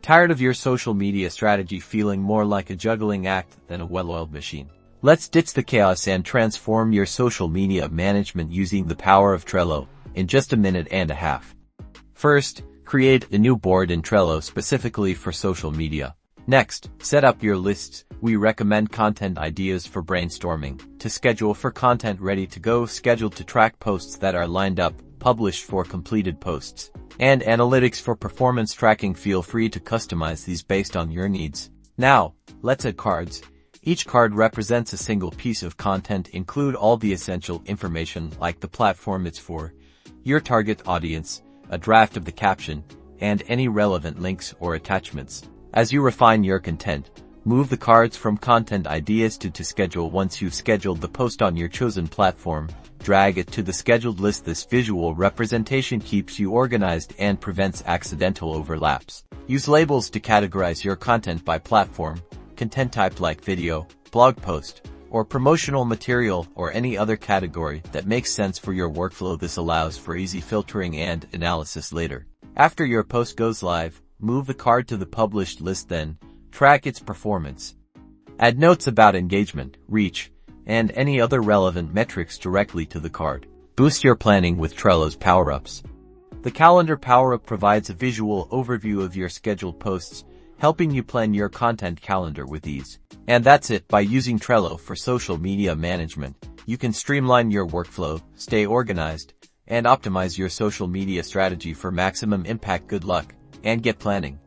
Tired of your social media strategy feeling more like a juggling act than a well-oiled machine? Let's ditch the chaos and transform your social media management using the power of Trello in just a minute and a half. First, create a new board in Trello specifically for social media. Next, set up your lists. We recommend content ideas for brainstorming, to schedule for content ready to go, scheduled to track posts that are lined up, published for completed posts, and analytics for performance tracking. Feel free to customize these based on your needs. Now, let's add cards. Each card represents a single piece of content. Include all the essential information like the platform it's for, your target audience, a draft of the caption, and any relevant links or attachments. As you refine your content, move the cards from content ideas to schedule. Once you've scheduled the post on your chosen platform, drag it to the scheduled list. This visual representation keeps you organized and prevents accidental overlaps. Use labels to categorize your content by platform, content type like video, blog post, or promotional material, or any other category that makes sense for your workflow. This allows for easy filtering and analysis later. After your post goes live, move the card to the published list, then track its performance. Add notes about engagement, reach, and any other relevant metrics directly to the card. Boost your planning with Trello's PowerUps. The Calendar PowerUp provides a visual overview of your scheduled posts, helping you plan your content calendar with ease. And that's it. By using Trello for social media management, you can streamline your workflow, stay organized, and optimize your social media strategy for maximum impact. Good luck, and get planning.